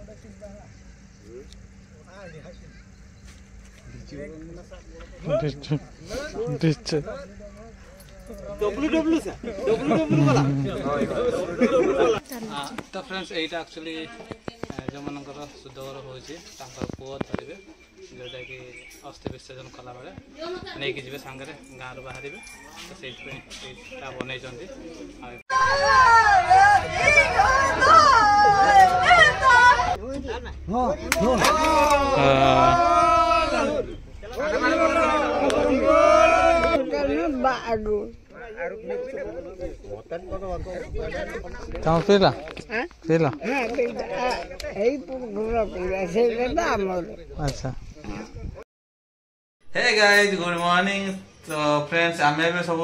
तो friends यहीटा actually जो मनकर शुद्धघर हो पुओ धरवे जोटा कि अस्थि विसर्जन कला बेले नहीं कि जी सांगे गाँव बाहर तो से बनई कौन पीला पीला अच्छा हे गाइस गुड मॉर्निंग तो फ्रेंड्स आम सब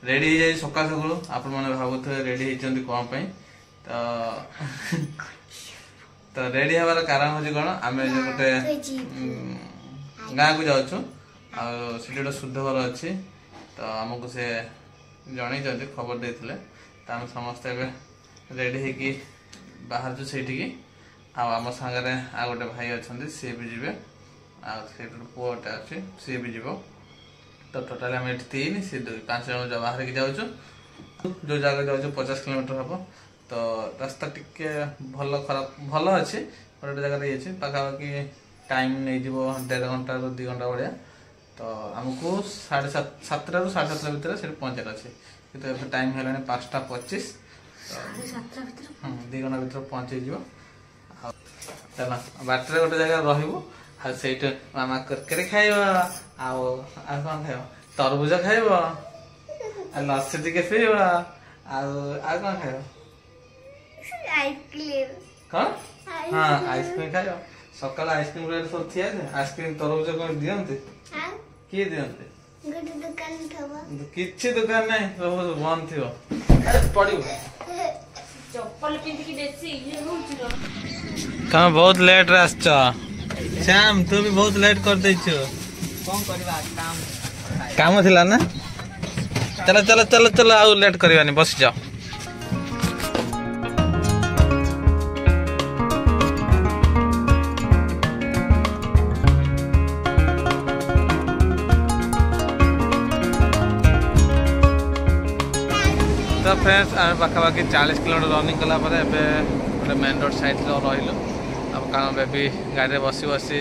रेडी हो जाए सका सका आपण मैंने भावुथे रेडी होती कौन तो तो रेडी हबार कारण हूँ कौन आम गोटे गाँव को जाऊँ आठ गोटे शुद्ध घर अच्छी तो आमको से जन खबर देते तो आम समस्ते रेडी होगी बाहर से आम सागर आ गोटे भाई अच्छा सी भी जी पुओटे अच्छे सी भी जीव तो टोटाल आम ये 3 सी 2 5 जन बाहर की जाऊँ जो जगह जाऊँ 50 किलोमीटर हम तो रास्ता टिके भल खराब भल अच्छे गोटे जगह ये पाखापाखि टाइम नहीं 1.5 घंटा 2 घंटा भाया तो आमको 7:30 ରୁ 7:30 भितर से पहुँचार अच्छे कि टाइम है 5:25 2 घंटा भर पहुँचे चल बाटर गोटे जगह रही मामा कुरकुरे खाइब कौन खाइब तरबुज खाइब लस्सी टिके पीब कौन खाइब कौन हाँ आइसक्रीम खाइब सकाल आइसक्रीम रेट सब थी आइसक्रीम तरबुज कौन दिखते किए दिखते किसी दुकान नहीं सब बंद थी पड़ो तुम बहुत लेट रे आस श्याम तू भी बहुत लेट कर दे काम थिला ना चलो चलो चलो चलो आउ लेट करवानी बस जाओ तो फ्रेंड्स आम पाखापाखि 40 किलोमीटर रनिंग कला गोटे मेन रोड साइड रही अब कारण बेबी गाड़ी बसी बसी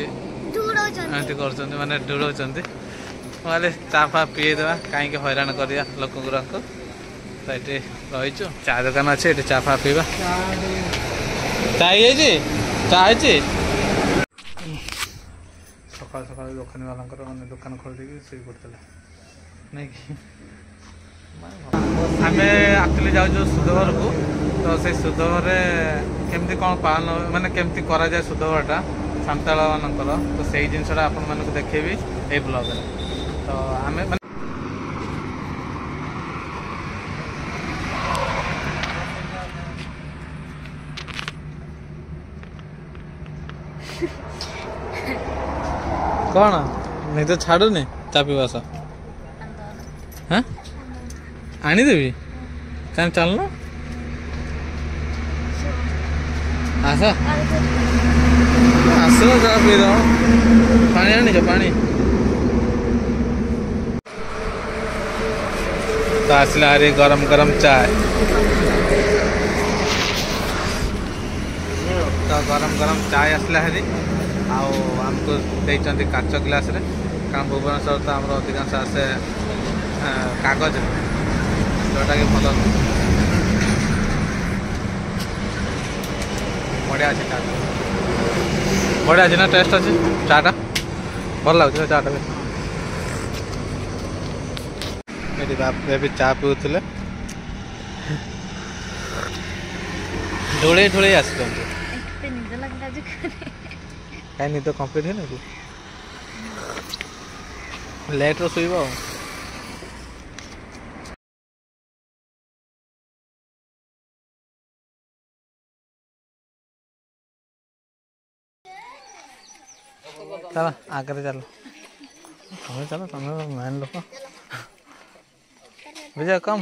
एमती कर माने डुड़ौंट मारे चा फा पीए देवा कहीं हैरान करा लोक गुराक तो ये रहीचु चा दुकान अच्छे ये चा फा पीवा चा चा सकाल सकाल दुकानी वाला मैंने दुकान खोल देगी शुई पड़ता नहीं आम एक्चुअली जाऊँ शुद्ध घर को तो से शुद्ध घर केमती कौन पालन माने केमती करा जाए शुद्ध घरटा सांताल मानकर तो से जिनसा आपण मानक देखेबी ए ब्लॉग तो आम कौन नहीं तो छाड़ूनी चा पीवास हाँ आनीदेवी क्या चलना आस आस चा पी दो पानी आनीच पानी तो आसला हरी गरम गरम चाय तो गरम गरम चाय आसला हरी आमको देते काच ग्लास रे कारण भुवनेश्वर तो आम अधिकांश आसे कागज जोटा कि भल बढ़िया अच्छे चा बढ़िया अच्छे ना टेस्ट अच्छे चाटा भल लगे चाटा भी चा पीऊले ढोले ढोले आस कहीं निद कंप्लीट है लेट रो शुब चलो आगे चलो तुम्हें चलो तुम्हें मैन लोग विजय कम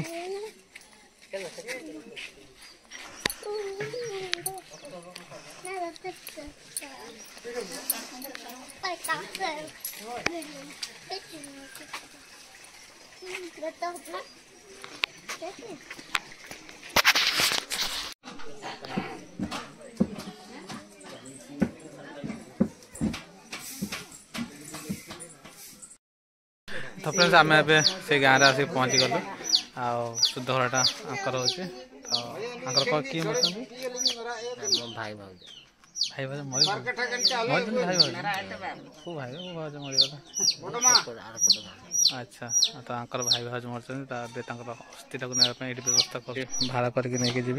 तो फ्रेंड्स आम ए से गाँव में आसिक पहुँची गलु आ शुद्ध घरटा आंकर हो तो आंकर किए भाई भाई भाई भाई मरी भाई भाई को भाई भाज मरीगला अच्छा तो आंकर भाई भाज मरते अस्थिटा को नापी ये व्यवस्था कर भाड़ा करके नहीं जी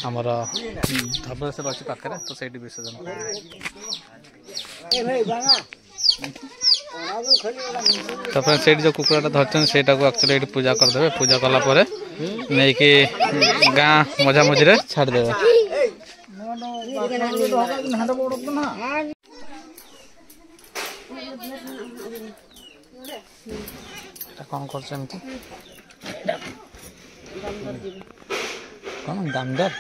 आमर धबलेश्वर अच्छी पाखे तो सही विसर्जन तो से जो कुकुड़ा धरते से एक्चुअली ये पूजा करदे पूजा कलापर नहीं कि गाँ मझा मझे छाड़दे कौन कर कौन दामदार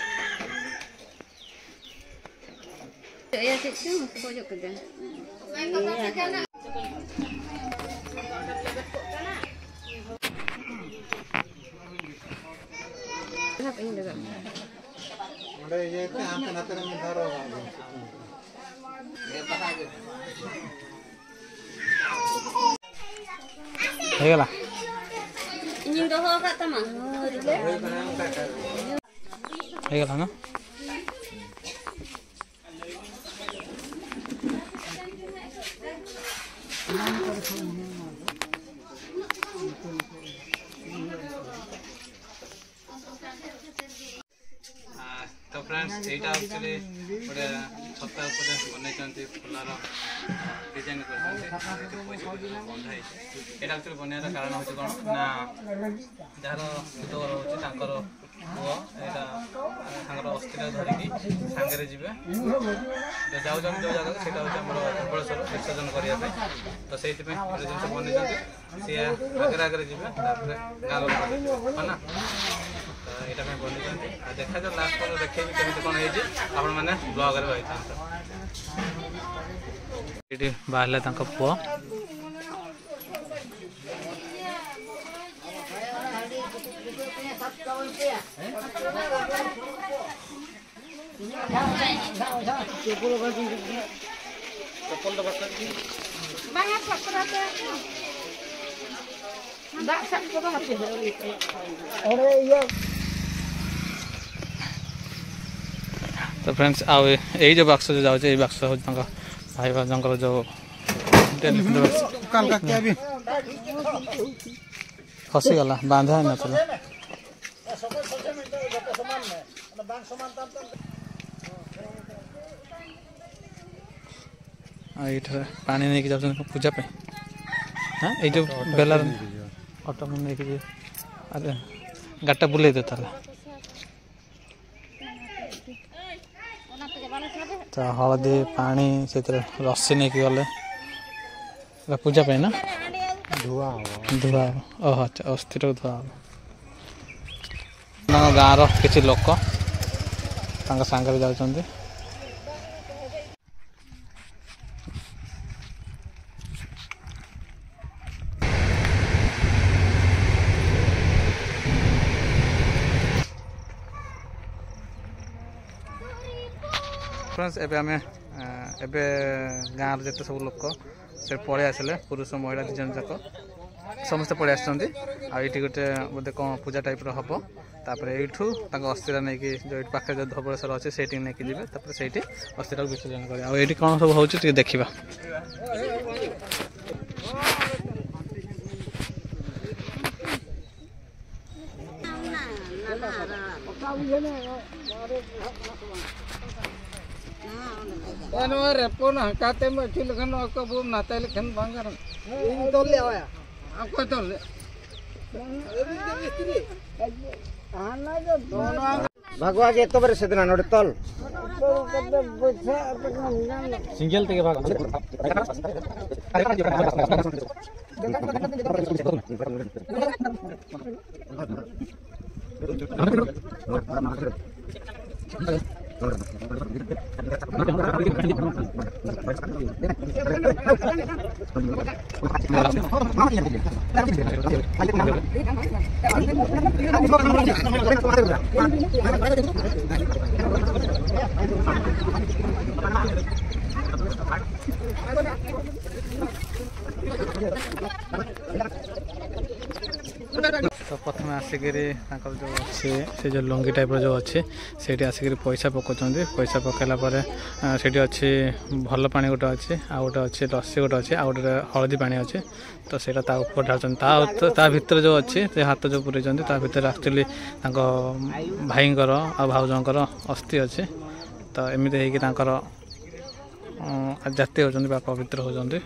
हेगला हेगला ना तो फ्रेंड्स यहाँ एक्चुअली गोटे छता बनई फुलार डिजाइन बंधाई यहाँ एक्चुअली बनवार कारण हूँ कौन ना जार शुद्ध घर हो पुओ यहाँ अस्थिटा धरिकी सांगे जी जाऊँ जो जगह से धबलेश्वर विसर्जन करने तो से जिन बनई सी आगे आगे जी गाँव लोग है ना तो यहाँ बनी देखा जाओ लास्ट पर देखिए केमी कौन आपण मैंने ब्लॉग रही बाहर पुओ तो फ्रेंड्स आउ यही जो बक्स जो जाऊँ बक्स हूँ भाई भाजर जो खसीगला बांधा ही ना ये पानी नहीं जाऊँ पूजा पे हाँ ये जो बेलार ऑटो में नहीं अरे गाटा बुले दे ताला तो हलदी पानी से रस्सी नहीं गले पूजा पे ना धुआ धुआ ओह अच्छा अस्थिर धुआ गाँव किसी लोक सांगे जाऊँ फ्रेंड्स एबे आमे एबे गाँव जिते सब लोक से पलि आसिले पुरुष महिला दु जन जाक समस्ते पलि आसछन्ती आ एठी गोटे बोधे कौन पूजा टाइप हम तापर एठू अस्थिरा नहीं कि जो पाखे जो धबलेश्वर अच्छे से नहीं कि जीवे तापर से अस्थिरा विसर्जन कर ये कौन सब हो देखा रेपन हकाते में अच्छी लखन को नाते लखन बांगर तोल ले आया आपको तोल ले भगवा जे तो बरे सेदना नोड तोल सिंगल ते भाग तो प्रथम आसिक जो अच्छे से जो लुंगी टाइप जो अच्छे से आसिक पैसा पकाउछन्ति पैसा पकाइला परे सेठी अच्छे भल पानी गोटे अच्छे आ गोटे अच्छे लस्सी गोटे अच्छे आ गोटे हलदी पानी अच्छे तो सेटा ता ऊपर ढालछन्ति ता भितर जो अच्छे से हाथ जो पुरैछन्ति ता भितर एक्चुअली तांको भाईंकर आ भाउजंकर अस्थि अच्छे तो एमिति हेकि तांकर जाति होछन्ति बा पवित्र होछन्ति।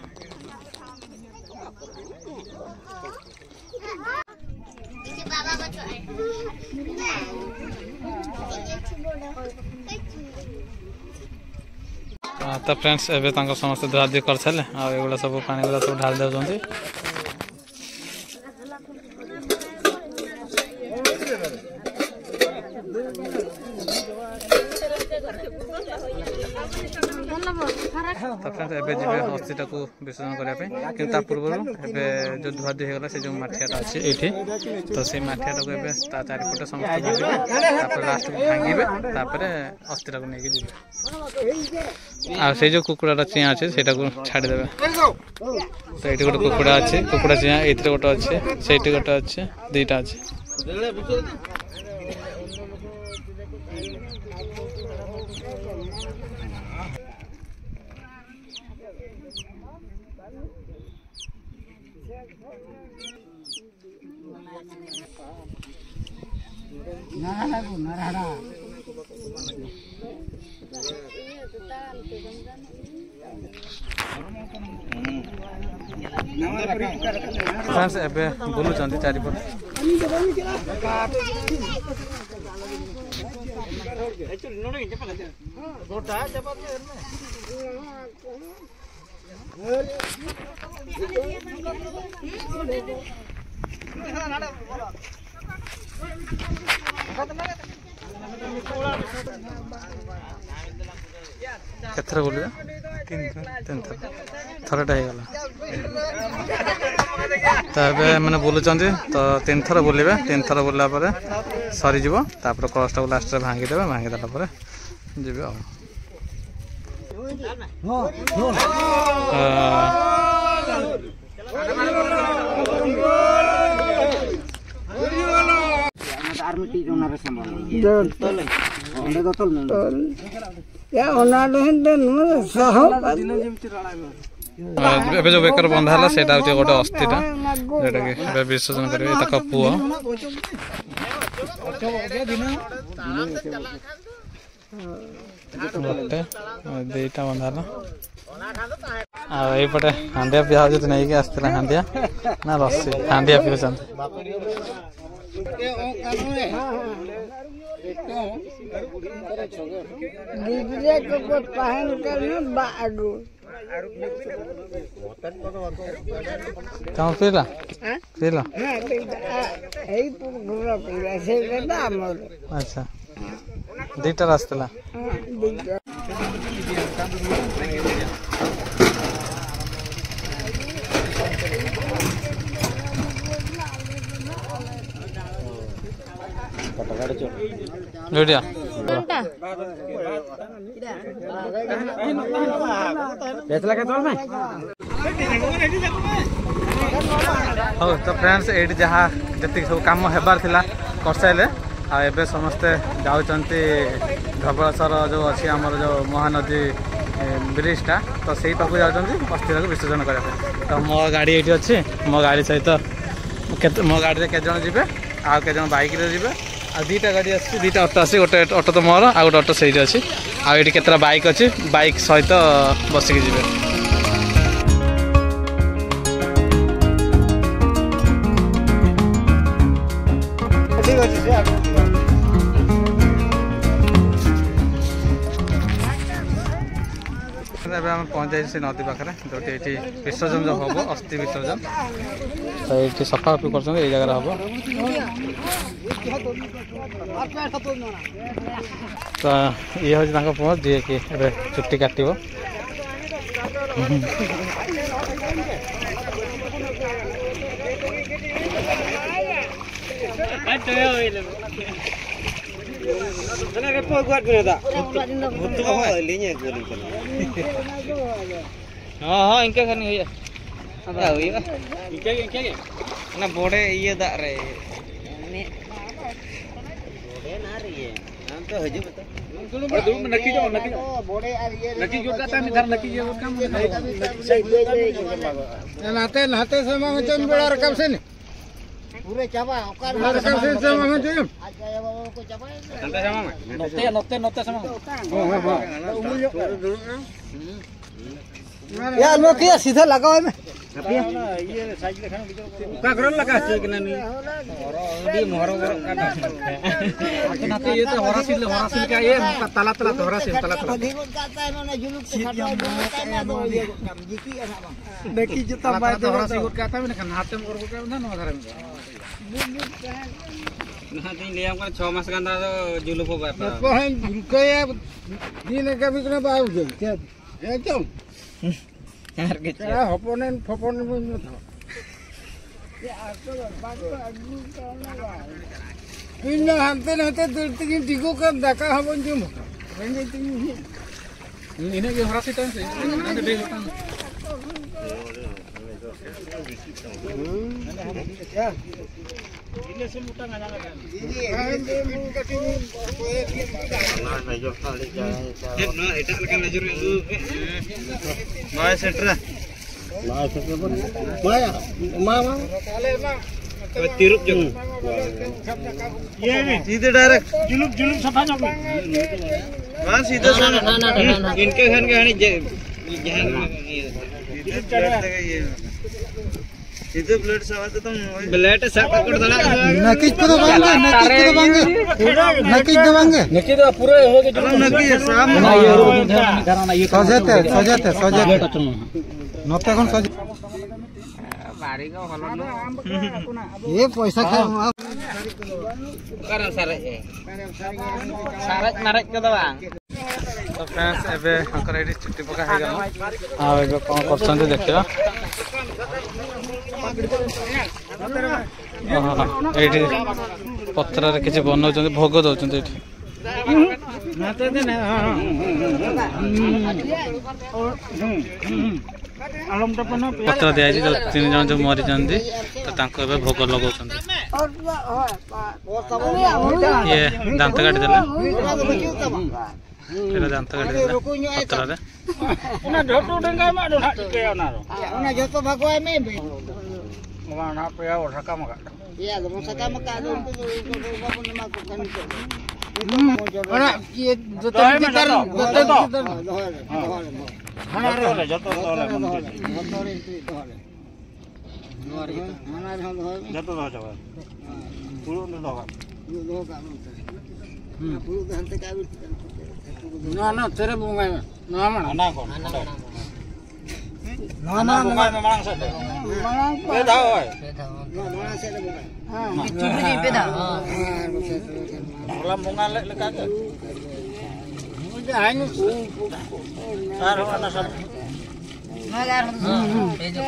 तो फ्रेंड्स एबे तांको समस्त धुआधुई कर सारे आगुड़ा सब पानी गुड़ा सब ढाल दे तो फ्रेंड्स एबे जिबे अस्थि को विसर्जन करने कि पूर्व जो धुआधुई होगा से जो माठियाटा अच्छे ये तो से माठियाटा को एबे ता चारिपटे समस्त भांगे लास्ट को भांगे अस्थिटा को लेकिन जी आ से जो कुकुड़ा चिया अच्छे से छाड़ीदे तो ये गोटे कुकुड़ा अच्छे कुकुड़ा चिया ये गोटे अच्छे से गोटे अच्छे दुईटा अच्छे फ्रेंड्स एबे बुलुचंती चारिपट केथर बोल तीन थरटा हो गला तो ये मैंने बुलुचंती तो तीन थर बुलवे तीन थर बुलला पर सरीज कलशटा को लास्ट भांगीदे भांगीदेला जी एबे जो बेकर बंधा है सेटा होचे गोटे अस्थिटा जेटा कि विसर्जन करिवे तक पुओ गोटे दुईटा बंधा आ एपटे हांडिया पिया जो नहीं आसला हांडिया ना रस्सी हांडिया पिउछन कौन पीला पीला अच्छा दुईटा रास्ता जोड़िया हाँ तो फ्रेंड्स ये जहाँ जी सब कम हेबार थिला कर सारे आबे समस्ते जाऊँगी धवलेश्वर जो अच्छी आमर जो महानदी ब्रिजटा तो सही पाक जाऊँगी अस्थिटा को विसर्जन करने तो मो गाड़ी ये अच्छी मो गाड़ी सहित मो गाड़ी में केजन जी आउ के बाइक जी आ दुईटा गाड़ी आसी दुईटा ऑटो आसी गोटे ऑटो तो मोर आ गोटे ऑटो सही अच्छी आठ केतरा बाइक अच्छी बाइक सहित बसिक जी ଏବେ ଆମେ ପହଞ୍ଚି ଯାଇଛୁ ସେ ନଦୀ ପାଖରେ ଯୋଉଠି ଏଠି ବିସର୍ଜନ ଯୋଉ ହବ ଅସ୍ଥି ବିସର୍ଜନ ତ ଏଇଠି ସଫାସଫି କରୁଛନ୍ତି ଏଇ ଜାଗାରେ ହବ ତ ଇଏ ହେଉଛି ତାଙ୍କ ପୁଅ ଯିଏକି ଏବେ ଚୁଟି କାଟିବ हाँ इनके खानी हुई ना बोड़े ये दाग रे हम तो हजू बता नकी जो नकी जो का इधर नकी जो काम नाते नाते समय में चल बड़ा रकम से नहीं पूरे चाबा ओकर रकम से समय में चल आज आया बाबू को चाबा नाते समय में नोते समय यार लो क्या सीधा लगाओ में ये साइज लेखा का घर लगा है कि नहीं दी मोहर का ये तो हरासिल का ये तला हरासिल तला अधिक कहता है ना जुलूक से खड़ा है दो जीती है ना देखी जता बाय हरासिल कहता है ना हाथ में और का ना घर में ना तीन ले हम 6 मास का तो जुलूक हो गया तो है कया दिन का भी ना बाऊ दे क्या क्यों यार के चला हपने फपने में था ये आजकल बात तो अगली करना है इन हंते हंते दर्द की टिको का धक्का हवन जो मत रेंगे तीन इन्हें के हरा से टाइम से ना दे होता क्या इन्हें से मोटा ना जाना ना एटा लगा नजर माय सेटर माया मामा तिरुप जो ये नहीं सीधे डायरेक्ट जुलूप सफा जो हां सीधा ना इनके खान के हनी सीधे ब्लड सवा तो तुम ब्लड सब कर दला नकी को दबाएंगे नकी तो पूरा हो गया नकी सब ना ये सजाते नते कोन सज बारी का हलो ये पैसा खा करा सारे मारे के दबा तो फ्रेंड्स एबे हकर एडी चुट्टी पका हे गलो आ एबे कोन करछन देखियो एठी पत्र रे किछ बनौछन भोग दउछन एठी पत्र दिया जो 3 जन जो मरी जंदी तो तांको एबे भोग लगाउछन ये दांत काट देले तेरा दांत काट देले पत्र रे ना झोटो डंगा मा डो के ना झोटो भगवाई में ना पे और सका मका ये तो सका मका दो बाबू ने मा को कन अरे ये जो तो हां रे जतो तोले मोटोरे तोले नोरी मना जतो दो जवा पुरो न दोगा पुरो दहनते का ना तेरे बुंगा ना मना ना को ना बुंगा में मांग से पे दा होय ना से बुंगा हां चुबरी पे दा बोला बुंगा लगा के आइनु सार होना सब मगर ए जो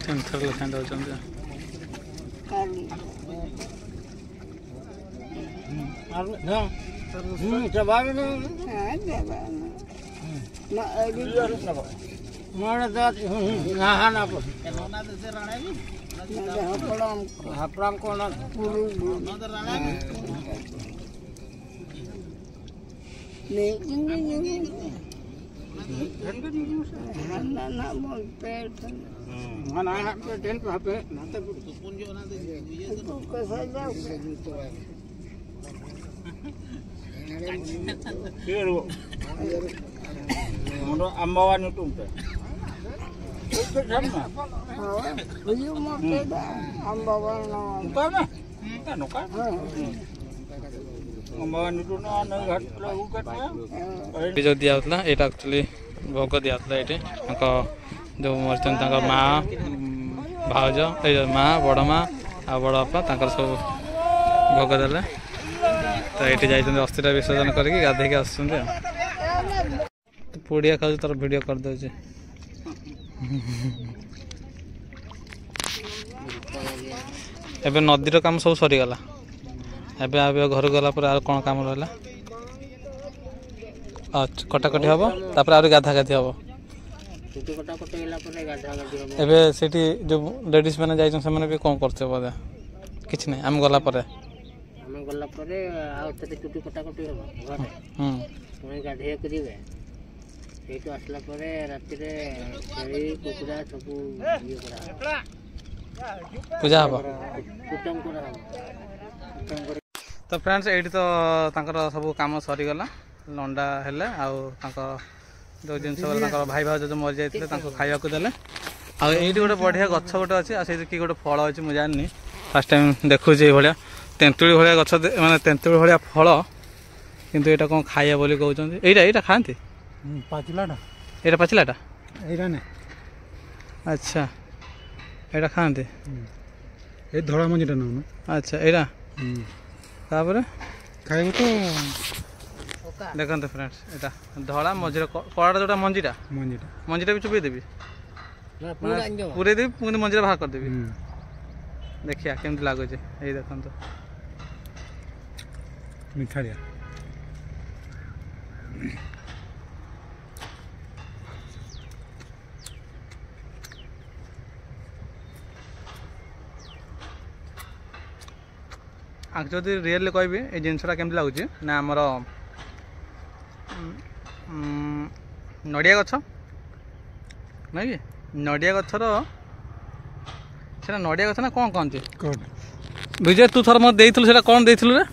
सेंटर लखन दो चंदा ना जवाब नहीं ना अभी मार दात ना ना पर ना से राणे हपराम को ना पुरु ना राणे नहीं ना मोल पेट ना पे टेल पे ना तो सुपुन जो ना दे तो कैसा जाओ केरो मोनो अम्बावान तुमते तो धम्मा हां यो मोटे अम्बावान ना तो ना नोका जो दिया होता यहाँ एक्चुअली भोग दिया होता ये जो मरचन माँ भाज माँ बड़ माँ आ बड़ बापा सब भोग देले तो ये जाइए अस्थिरा विसर्जन करके गाधेक आस पुड़िया खाऊ तार वीडियो कर दे एबे नदीर काम सब सरीगला एबे आबे घर गला पर आर कोन काम रहला अच्छा कटाकटी हम तापर आर गाधा गाधी हम एबे सेठी जो लेडीज माने जाई से माने भी कोन करछे बोले किछ नै हम गला पर आ ते टुटू कटाकटी हम घरे पुणी गाधे करिवे सेठू आसला परे राति रे छेली कुकुड़ा सब ये करा पूजा हम कुटम करा तो फ्रेंड्स ये तो सब कम सरीगला लंडा हेले आउ जो जिन भाई भाज जो मरी जाते खावा देले आईटी गोटे बढ़िया गछ गोटे अच्छे आ कि गोटे फल अच्छे मुझे जानी फास्ट टाइम देखुँ ये भाया तेंतुड़ी भाया गछ माने तेंतुड़ी भाया फल किंतु यहाँ कौन खाइबा बोली कहते यहाँ खाती पाचिलाटा यहाँ पाचिलाटा यहाँ अच्छा यहाँ खाती ये धड़ा मंजीटा ना अच्छा यहाँ तापर खाइबो तो देखते फ्रेंड्स यहाँ धड़ा मझे कड़ा जो मंजीटा मंजीटा भी चुपे देवी पूरे देवी पुणी मंजीरा बाहर करदेवी देखिया केमती लगुच ये देखो मिठाड़िया जदि रियली कहबी ये जिनसा केमती लगुच ना आमर नड़िया गछ ना कि नड़िया गछर से नड़िया गछ ना कौन कहते विजय तू थर मत देइथिलु सेटा कौन देइथिलु रे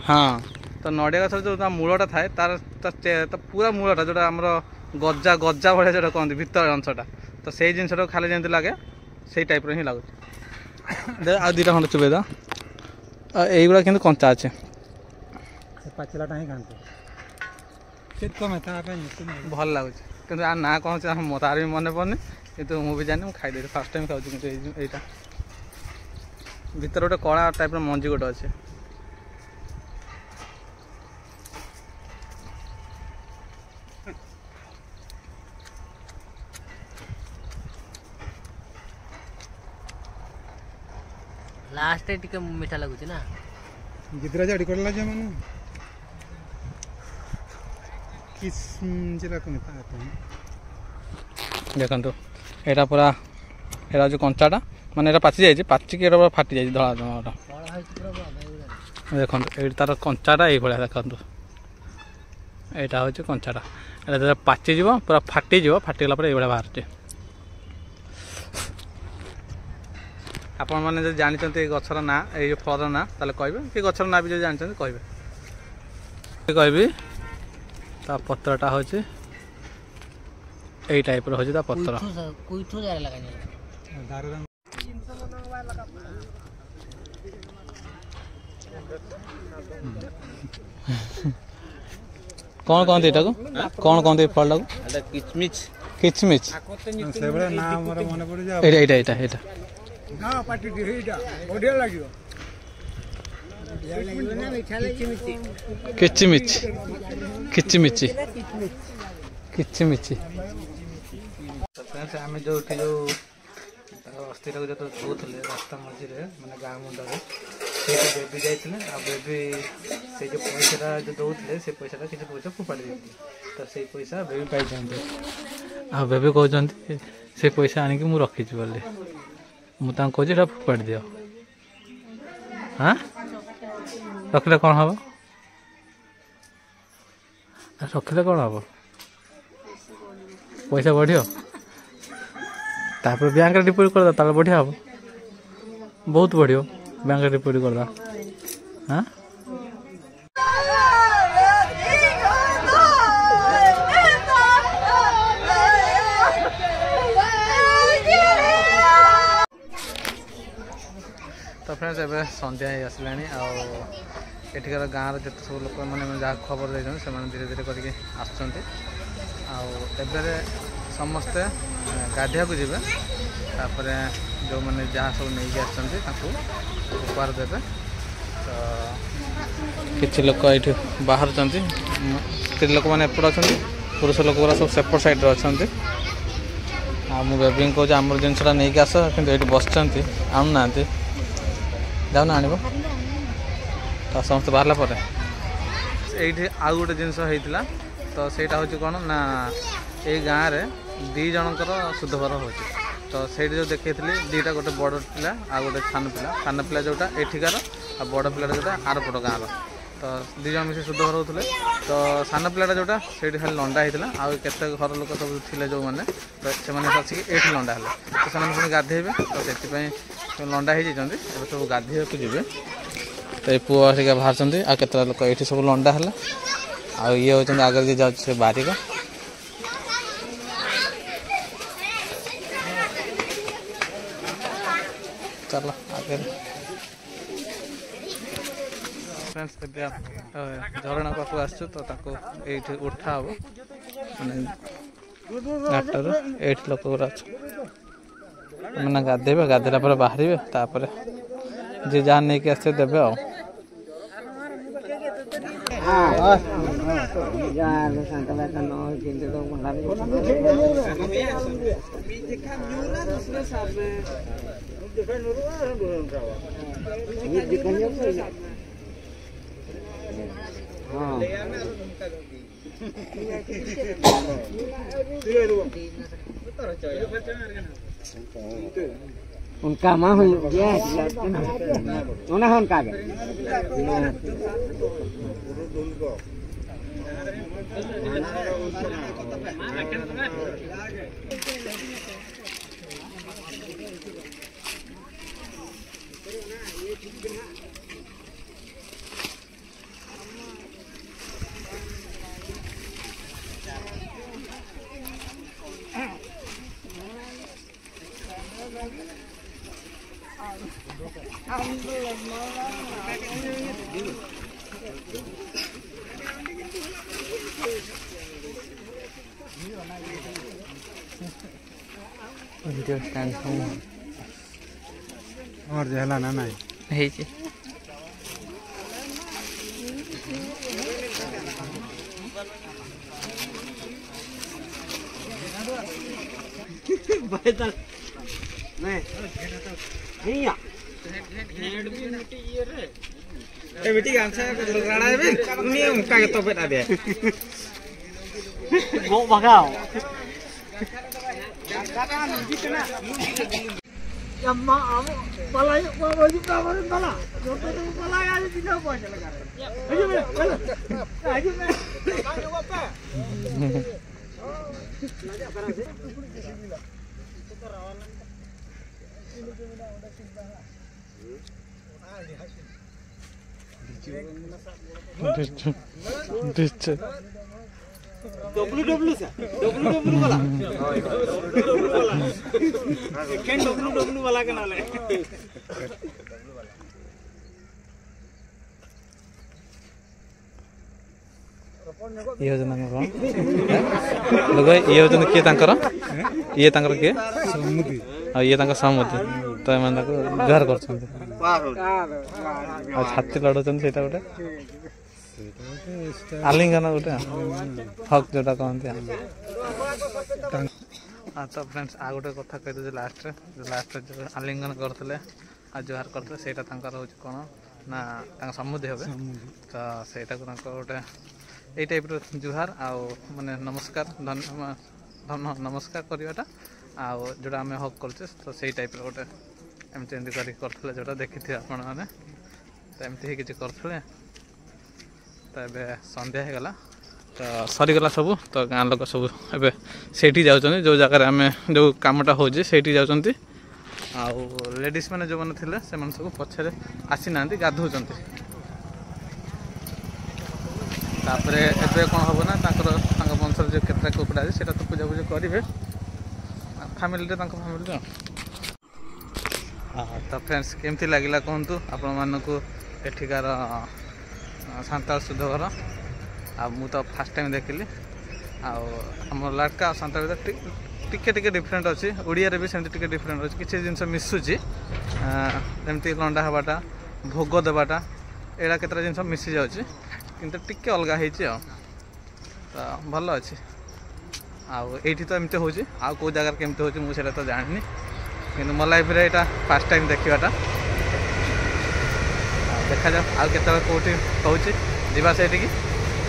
हाँ तो नड़िया गछ जो मूलटा थाए तार पूरा मूलटा जो आमर गजा गजा भाया जो कहते भितर अंशटा तो से जिनसा खाली जमी लगे से टाइप ही लगुच आ दुटा खंड चुबे दा युवा कि कंचा अच्छे पाचिलाटा ही खाते भल लगुच कि आ ना कौन से तार भी मन पड़े कि मुझे जानी मुझे खाई फास्ट टाइम खाऊँ कि यहाँ भीतर गोटे कला टाइप मंजी गोटे अच्छे लास्ट टिके मीठा लगुच ना गिद्रा जाड़ी करला जे माने किस जिला को नेता आते हैं देखो यहाँ पूरा यहाँ जो कंचाटा माने यहाँ पाची जाइए पाचिक पूरा फाटी जाइए धड़ा धड़ा देखो ये तार कंचाटा ये देखो यहाँ हूँ कंचाटा यहाँ पाचिज पूरा फाटीज फाटीगला ये बाहर आपण मैंने जो जानते गचर ना ये फलर ना कहे कि गचर ना भी जो जानते कह पत्रटा हूँ यही टाइप रहा पत्र कौन कहते यहाँ को कौन कहते फल टाक किचमिच किचमिच किचमिच किचमिची किचमिची आम जो अस्थिर जो धोते रास्ता मझे मैंने गाँ मुंडे बेबी जाते बेबी से जो पैसा जो दौले से पैसा किसी पैसा फोपाड़ी देती तो से पैसा बेबी पाई आ बेबी कहते से पैसा आनिक मुझे रखी बोली मुझे कहे फोपाड़ी दियो हाँ रखिले कौन हम रखिले कौन हम पैसा बढ़िया तापर बैंक डिपोजिट करदा बढ़िया हम बहुत बढ़िया बैंक डिपोजिट करदा हाँ तो फ्रेंड्स एवं संध्या ही आसलानी आठिकार गाँव जिते सब लोक मैंने जहाँ खबर देते से धीरे धीरे करके आसुँच समस्ते गाधिया को जीवे तापर जो मैंने जहाँ सब नहीं उपहार देवे तो किसी लोक ये बाहर स्त्री लोक मैंने एपट अच्छा पुरुष लोक सब सेपट साइड अच्छा मु बेबी कह आम जिनसा नहीं आस कि ये बस आणुना जाऊना आण तो समस्त बाहर पर ये आउ गोटे जिनस होता तो सहीटा हूँ कौन ना ये गाँव में 2 जनकर शुद्धभर हो तो से जो देखी दीटा गोटे बड़ पिला आ गोटे सान पिला जोटा एठिकार आ बड़ पिला जोटा आर पट गाँव तो 2 जन मिसे शुद्धभर होते तो सान पिलाटा जोटा से खाली लंडा होता आउ केते घर लोक सब थे जो मैंने तो से आसिक ये लंडा है तो से गाधेबे तो से लंडा हो जाती सब गाधे को जी तो ये पुआ हरिका बाहर आ केतटा लोक ये सब लंडा है आ ये होती आगे जी जाऊँ बारिक चलो आगे फ्रेंड्स झरणा पाक आसु तो ये उठा हम घाटर ये लोक मैंने गाधेबे गाधेला पर बाहर तापर जी जहाँ नहीं कि आसे देवे उनका माँ हो गया उन्हें उनका वीडियो स्टैंड और जहला ना नहीं है जी बेटी गांसा राणा है उन्हीं उनका के तो बेटा दे वो भगाओ अम्मा अब पलाई बाबू का बला जो तो पला गाड़ी दिखा पैसा लगा आजू में डब्ल्यू वाला कैन डब्ल्यू वाला के नाले ये योजना में कौन लोग ये योजना किए तांकर ये तांकर किए समुद्री और ये तांकर समुद्री तो एम गुहार कर छाती लड़ाऊँ से गोटे आलिंगन गोटे हक जोटा कहते हाँ तो फ्रेंड्स आ गोटे कथा कही लास्ट जो आलिंगन करते जुहार करते ସେଇଟା ତାଙ୍କର ହେଉଛି କ'ଣ ନା ତାଙ୍କ ସମୁଦି ହେବେ ତ ସେଇଟାକୁ ତାଙ୍କ ଗୋଟେ ଏଇ ଟାଇପ୍ର ଜୁହାର ଆଉ ମାନେ ନମସ୍କାର ନମସ୍କାର କରିବାଟା ଆଉ ଯେଉଁଟା ଆମେ ହକ୍ କରୁଛେ ତ ସେଇ ଟାଇପ୍ର ଗୋଟେ ଏମିତି ଏମିତି କରିକି କରିଥିଲେ ଯେଉଁଟା ଦେଖିଥିବେ ଆପଣମାନେ ତ ଏମିତି ହିଁ କିଛି କରିଥିଲେ ତ ଏବେ ସନ୍ଧ୍ୟା ହେଇଗଲା ତ ସରିଗଲା ସବୁ ତ ଗାଁ ଲୋକ ସବୁ ଏବେ ସେଇଠି ଯାଉଛନ୍ତି ଯେଉଁ ଜାଗାରେ ଆମେ ଯେଉଁ କାମଟା ହେଉଛି ସେଇଠି ଯାଉଛନ୍ତି ଆଉ ଲେଡ଼ିଜ୍ ମାନେ ଯେଉଁମାନେ ଥିଲେ ସେମାନେ ସବୁ ପଛରେ ଆସିନାହାନ୍ତି ଗାଧୋଉଛନ୍ତି ତାପରେ ଏବେ କ'ଣ ହେବ ନା ତାଙ୍କ ବଂଶରେ ଯେଉଁ କେତେଟା କୁକୁଡ଼ା ଅଛି ସେଇଟା ତ ପୂଜାପୂଜି କରିବେ ଫ୍ୟାମିଲିରେ ତାଙ୍କ ଫ୍ୟାମିଲିରେ तो फ्रेंड्स केमती लगिला कहतु आपण मानक एठिकार सांताल शुद्ध घर आ मु तो फास्ट टाइम देखिली आम लाटका सांताल भीतर टिके टिके डिफरेंट अच्छी ओडिया रे भी सेमती टिके डिफरेंट अच्छी किसी जिनस मिसुची जमती लंडा हवाटा भोग देवाटा एड़ा केतरा जिनस मिसी जाउची किंतु टिके अलगा होती तो भल अच्छी आठी तो एमती होची आ को जगार केमती होची मु सेटा तो जानिनी किंतु मो लाइफ रे एटा फर्स्ट टाइम देखिबाटा देखा जाओ आउ केतरा कोठी होची जीवा सेठी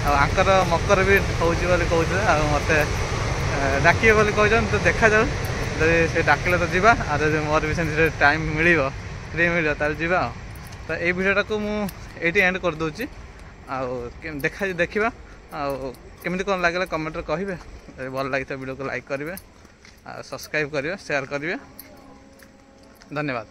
आंकर मकर भी होची बोली कहते आ मते डाकिए बोली कहछन तो देखा जाओ जदि से डाकिले तो जीवा आ जदि मोर भी सेमती टाइम मिलिबो फ्री मिलिबो ताल जीवा तो ये वीडियोटा को मु एटी एंड कर दोची आ देखा केମିତି कौन लगे कमेंट कहे भल लगी वीडियो को लाइक करेंगे सब्सक्राइब करेंगे शेयर करेंगे धन्यवाद।